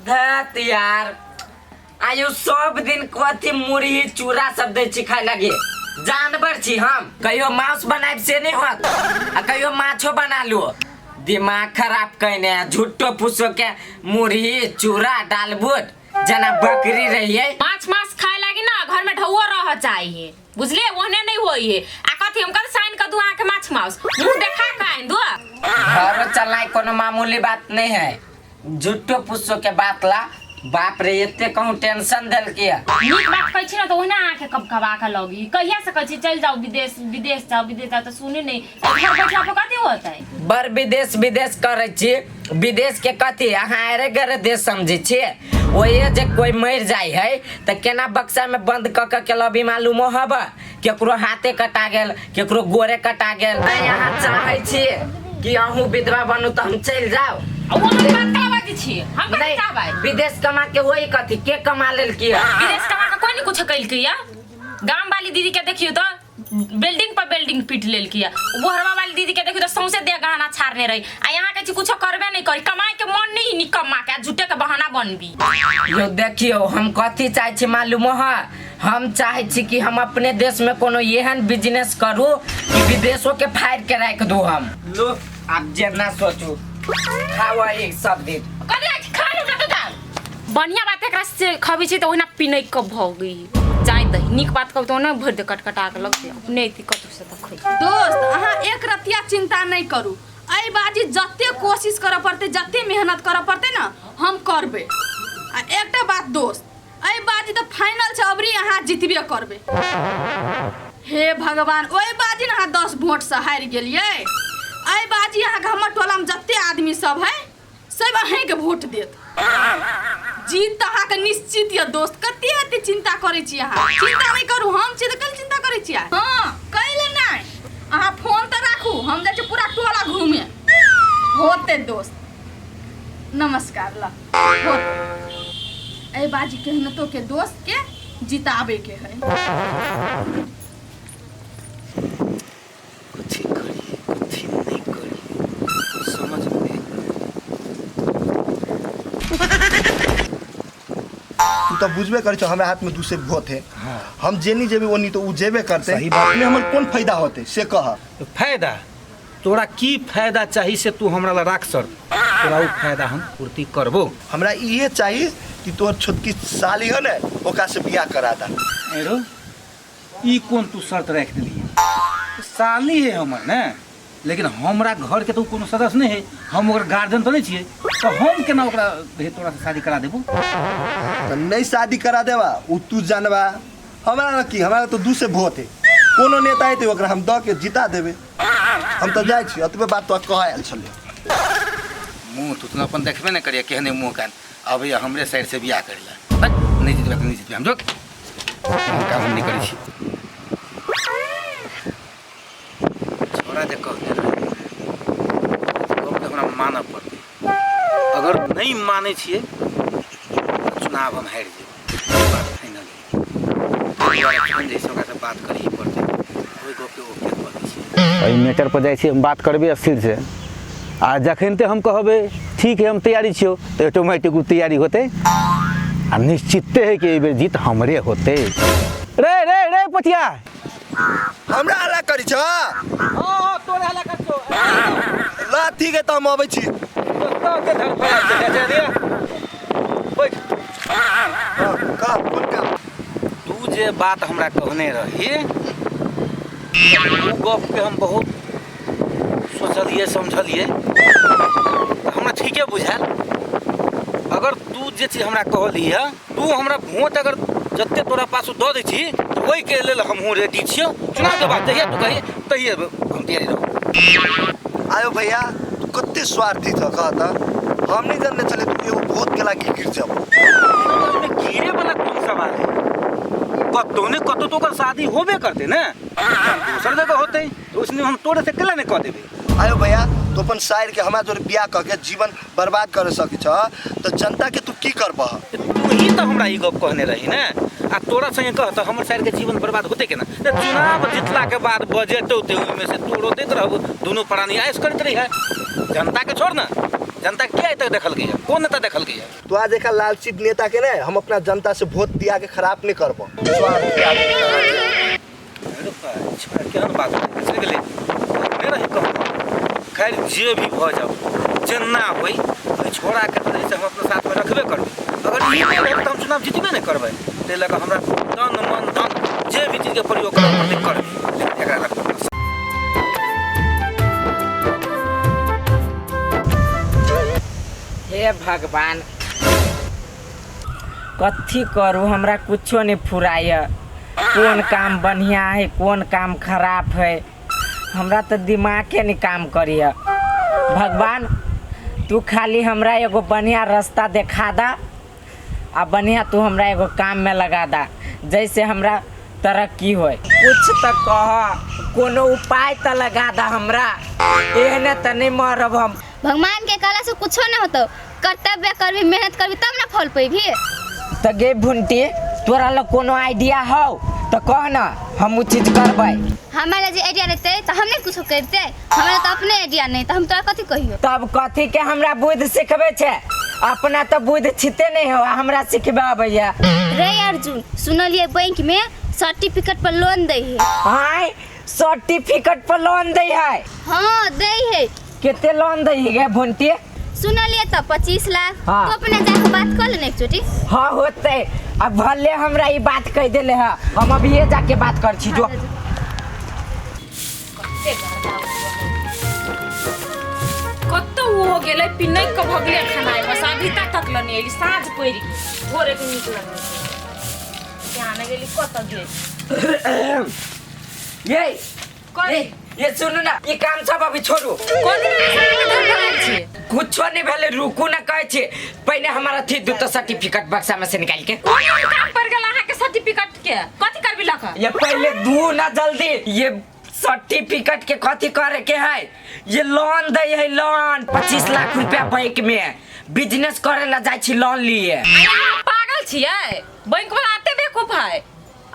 धत यार आयु सब दिन कथी मुरही चूड़ा सब दे छी खाए लगे जानवर छी हम कहियो मांस बनाए से नहीं होत आ कहियो माछो बना लो दिमाग खराब कहने झूठो फूसो के मुरही चूड़ा डालबूट जना बकरी रहिए माछ मांस खाए लगी ना घर में ढौआ रह चाहिए बुझले ओहने नहीं होई है आ कथी हम कर साइन कर दू आके माछ मांस मुंह देखा काइन दो घर चलाए कोनो मामूली बात नहीं है झूठो फूसो के बात ला बाप रे एते कहूं टेंशन देल के नीक बात कहै छी ना तो ओहने आके कब कबा के लगी कहिया से कहै छी चल जाओ विदेश विदेश जाओ तो सुने नहीं घर बैठला पे कथी होतै बर विदेश करे छी विदेश के कथी अहाँ अरे गरे देश समझे छी ओए जे कोई मर जाय है त केना बक्सा में बंद क के लबी मालूम हब केकरो हाथे कटा गेल केकरो गोरे कटा गेल यहाँ चाहे छी कि अहूँ विधवा बनू त हम चल जाओ हम विदेश कमा के वही कथी के कमा लेल की विदेश कमा के कोई नहीं कुछ कैल किया गांव वाली दीदी के देखियो तो बिल्डिंग पर बिल्डिंग पीट लेल किया बोहरवा वाली दीदी के देखियो तो सौंसे दे गहना छाड़ने रही आ यहाँ के कुछ करबे नहीं करी कमाए के मन नहीं कमा के झूठे के बहाना बनबी यो देखियो हम कथी चाहे छी मालूम है हम चाहे छी कि हम अपने देश में कोनो एहन बिजनेस करू कि विदेशों के फाड़ के रख दो हम लो आप जेना सोचू खाओ एक सब दिन कदे आज खा लो तो दाल बढ़िया बात एकरा से खबी छी तो ओना पिनै क भ गई जाय दही नीक बात कहू तो ना भर दे कटकटा के लगते अपने थी कतु से त खई दोस्त अहाँ एक रतिया चिंता नहीं करू आई बाजी जत्ते कोशिश करे पड़ते जत्ते मेहनत करे पड़ते ना हम करबे आ एकटा बात दोस्त आई बाजी तो फाइनल छ अबरी अहाँ जितबे करबे हे भगवान ओई बाजी ना 10 वोट से हार गेलिए आई बाजी अहाँ के हमर टोला में जत्ते आदमी सब है सब अहीं के वोट देत जीत अहाँ के निश्चित ये दोस्त कते हते चिंता करे छी अहाँ चिंता नहीं करू हम छी त कल चिंता करे छी हां कैले नहीं अहाँ फोन त राखू हम जाय छी पूरा टोला घूमे होते दोस्त नमस्कार ला ए बाजी केहनतो के दोस्त के जिताबे के है कुछ करिए कुछ नहीं करिए समझ में तू तो बुझबे कर छो हमरा हाथ में दूसरे भोट है हाँ। हम जेनी जेबे ओनी तो उ जेबे करते सही बात में हमर कौन फायदा होते से कह फायदा तोरा की फायदा चाहिए से तू हमरा ला राख सर तोरा उ फायदा हम पूर्ति करबो हमरा इहे चाहिए कि तोर छोटकी साली है ना ओका से बियाह करा दा एरो ई कौन तू शर्त रख दिली साली है हमर ना लेकिन हमरा घर के तो कोनो सदस्य नहीं है हम ओकर गार्जियन तो नहीं छिए तो हम केना ओकरा तोरा से शादी करा देबो तो नहीं शादी करा देवा उ तू जानवा हमरा की हमरा तो दूसरे भोट है कोनो नेता है तो ओकरा हम द के जिता देबे हम तो जाय छी अतबे बात तो कह आयल छले मुंह तू अपन देखबे न करिए केहने मुंह कान अब ये हमरे साइड से बियाह करेला नहीं जितबे नहीं जितबे हम जो काम हम नहीं करी छी छोरा जे कहते तो हमरा मानब पड़ते अगर नहीं माने छिए चुनाव हम हार जेबे बात फाइनल जैसे ओकरा से बात करी पड़ते कोई गप के ओके पड़े छी एहि मैटर पर जाइ छी हम बात करबे अस्थिर से आ जखन ते हम कहबे ठीक है हम तैयारी छियो तो ऑटोमेटिक तैयारी होते आ निश्चित है कि बेर जीत हमरे होते रे रे रे पटिया हमरा हला करी छ हां तोरे हला कर छो ला ठीक है त हम आबै छी तो के धर पर चल दे बैठ का कौन का तू जे बात हमरा कहने रही वो गप के हम बहुत सोचलिए समझलिए हमरा ठीके बुझायल अगर तू जे चीज हमरा कहली है तू हमरा वोट अगर जत्ते तोरा पास दऽ दै छी तो ओहि के लेल हमहूँ रेडी छियो चुनाव के बाद जहिया तू कहिए तहिए हम तैयारी रहू आयो भैया तू कते स्वार्थी था कहता हम नहीं जानने चले तू एगो भोट के लागी गिर जाबो गिरे वाला कौन सवाल है कतो ने कतो तो कर शादी होबे करते ना दूसर जगह होते तो उसने हम तोड़े से केला ने कह देबे आयो भैया तो अपन शायर के हमरा जोरे बियाह क के जीवन बर्बाद कर सके छ तो जनता के तू की करबह तू ही तो हमरा ई गप कहने रही ना आ तोरा संगे कह तो हमर शायर के जीवन बर्बाद होते केना तो चुनाव जितला के बाद बजट होते में से तोड़ो देत रहब दोनों प्राणी आयस करत रही है जनता के छोड़ ना जनता क्या तक देखल गई है? कौन नेता देखल गई है? तो आज एक लालचित नेता के नहीं हम अपना जनता से वोट दिया के खराब नहीं करबो। केहन बात है गेलै नहीं रही कहूँ खैर जे भी भ जाओ जेना होई छोड़ा के तो हम अपने साथ में रखबे करबै। अगर ई नहीं रहे तो हम चुनाव जीतबे नहीं करबै। ताहि लऽ कऽ हमरा तन मन धन जे भी चीज के प्रयोग करबै एकरा रखबै। हे भगवान कथी करू हमरा कुछो नहीं फुराय। कौन काम बढ़िया है कौन काम खराब है हमरा तो दिमागे नहीं काम करिए। भगवान तू खाली हमरा एगो बढ़िया रास्ता देखा दा आ बढ़िया तू हमरा एगो काम में लगा दा जैसे हमरा तरक्की होए। कुछ तो कह कोनो उपाय तो लगा दा हमरा एहने तो नहीं मरब हम। भगवान के कहला से कुछो नहीं होतो। कर्तव्य करबी मेहनत करबी तब ना फल पैबी। तो गे भुंटी तोरा लोग कोनो आइडिया हो तो कह ना हम उ चीज करबै। हमारे जे आइडिया रहते तो हम नहीं कुछ करते। हमारे तो अपने आइडिया नहीं तो हम तोरा कथी कहियो। तब कथी के हमरा बुद्धि सिखबे छे अपना तो बुद्धि छिते नहीं हो हमरा सिखबे भैया। रे अर्जुन सुनलिए बैंक में सर्टिफिकेट पर लोन दे है। हाय सर्टिफिकेट पर लोन दे है। हाँ दे है। कितने लोन दे गे भुंटी? सुनलिए तो 25 लाख। हाँ। तो अपने जाके बात कर लेने एक चोटी। हाँ होते अब भले हमरा ये बात कह देले है हम अभी ये जाके बात कर छी जो। कत्तो हो गेलै पिनै क भगले खाना बस अभी तक लनी एली साँझ पड़ी भोरे के निकलल क्या न गेली कत गेल ये सुनू ना ये काम सब अभी छोड़ू। कोन दिन सामने धरल छी कुछ नहीं भेले रुकू ना कहे छी पहले हमारा थी दू तो सर्टिफिकेट बक्सा में से निकाल के। कोन काम पर गेल अहाँ के सर्टिफिकेट के कथि करबी लखा? ये पहले दू ना जल्दी ये सर्टिफिकेट के कथी करे के है? ये लोन दे है लोन 25 लाख रुपया बैंक में बिजनेस करे ला जाय छी लोन लिए। पागल छियै बैंक वाला आते बेवकूफ है।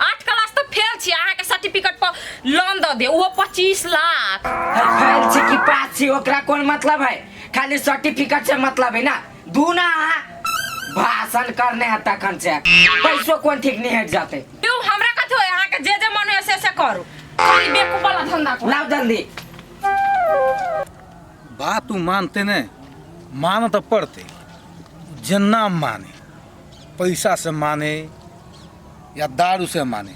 8 क्लास तो फेल छी अहाँ के सर्टिफिकेट पर लोन द दे वो 25 लाख। फेल छी कि पास छी ओकरा कोन मतलब है? खाली सर्टिफिकेट से मतलब है ना दू ना भाषण करने है तखन से पैसो कौन ठीक नहीं हट जाते। तू हमरा कथि होय अहाँ के जे मन होय से करू खाली बेवकूफ वाला धंधा करू। लाओ जल्दी बात तू मानते ने मान तो पड़ते जन्ना माने पैसा से माने या दारू से माने।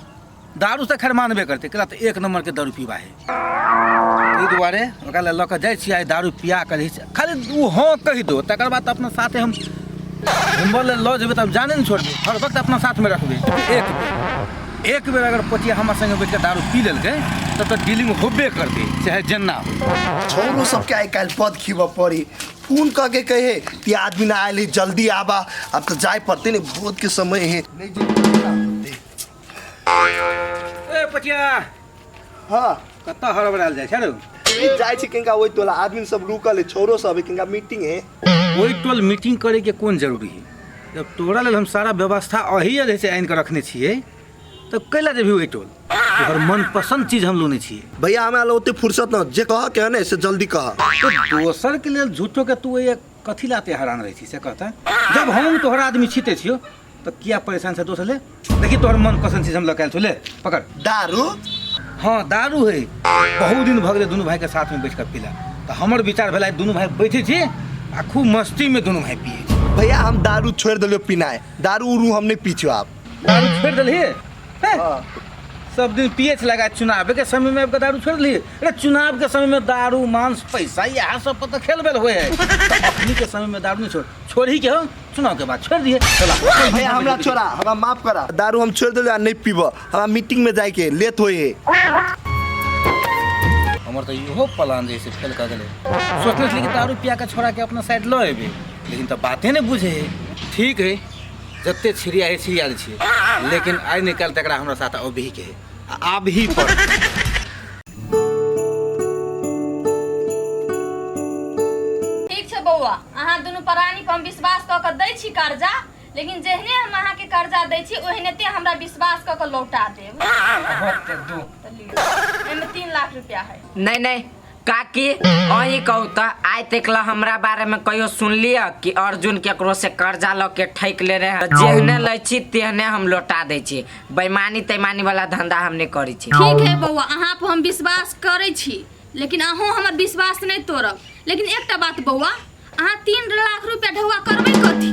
दारू से खैर मानबे करते कला तो 1 नंबर के दारू पीबा है। ताहि दुआरे ओकरा लऽ कऽ जाइ छियै दारू पिया कर खाली उ हाँ कहि दो तकर बाद अपना साथे हम घुमबऽ लेल लऽ जेबै तब जाने नहीं छोड़बै हर वक्त अपना साथ में रखबै। एक बेर अगर पतिया हमारे संगे बैठ के दारू पी लेलकै तब तो डीलिंग होबे करते चाहे जेना। छोरो सबके आई काल पद खीब पड़ी फोन करके कहे कि आदमी ना आए जल्दी आबा अब तो जाए पड़ते नहीं बहुत के समय है। ए पतिया हाँ कत्ता हड़बड़ायल जाइ छै रे? जाए छी किनका ओइ टोला आदमी सब रुकल है छोरो सब किनका मीटिंग है। ओइ टोल मीटिंग करे के कौन जरूरी है? जब तोरा लेल हम सारा व्यवस्था अही जैसे आइन के रखने छियै तो कैला जेबी ओइ टोल? तोहर मनपसंद चीज हम लोने छियै। भैया हमारा ओते फुर्सत न जे कह के ना से जल्दी कह। तो दोसर के लेल झूठो के तू ये कथी लाते हैरान रही छी से कहता? जब हम तोहर आदमी छिते छियो तो किया परेशान से दोसर ले? देखी तोहर मनपसंद चीज हम लकायल छो ले पकड़। दारू? हाँ दारू है। बहुत दिन भगले दोनों भाई के साथ में बैठ कर पीला तो हमर विचार भेला दोनों भाई बैठे छी आ खूब मस्ती में दोनों भाई पिए। भैया हम दारू छोड़ दिलो पीना है दारू उरू हम नहीं पीछो आप। दारू छोड़ दिलिए? सब दिन पिए लगा चुनाव के समय में आपका दारू छोड़ दिए? अरे चुनाव के समय में दारू मांस पैसा यह सब पर तो खेल बेल हुए है। अपनी के समय में दारू नहीं छोड़ ही के हो चुनाव के बाद छोड़ दिए। भैया हमरा छोड़ा हमरा माफ करा दारू हम छोड़ दिलो नहीं पीब हमरा मीटिंग में जाए के लेट होए है। हमर तो इहो प्लान जैसे फेल कर दिले सोचने थे कि दारू पिया के छोड़ा के अपना साइड लो एबे लेकिन तो बातें नहीं बुझे है। ठीक है जत्ते छिड़िया है छिड़िया छिए लेकिन आइ निकाल तकरा हमरा साथ अभी के आब ही पर। ठीक छै बौआ अहाँ दुनू प्राणी पर हम विश्वास कऽ के दै छी कर्जा लेकिन जेहने हम अहाँ के कर्जा दै छी ओहनेते हमरा विश्वास कऽ के लौटा देब। एमे 3 लाख रुपया है। नहीं नहीं काकी अही कहू तो आइ तक ला हमरा बारे में कहियो सुनलिए कि अर्जुन केकरो से कर्जा ल के ठैक ले रहे। जेहने लै छी तेहने हम लौटा दै छी। बेईमानी तैमानी वाला धंधा हम नहीं करै छी। ठीक है बौआ, अहाँ पर हम विश्वास करै छी, लेकिन अहूँ हमर विश्वास नहीं तोड़ब। लेकिन एकटा बात बौआ, अहाँ 3 लाख रुपया ढौआ करबै कथी?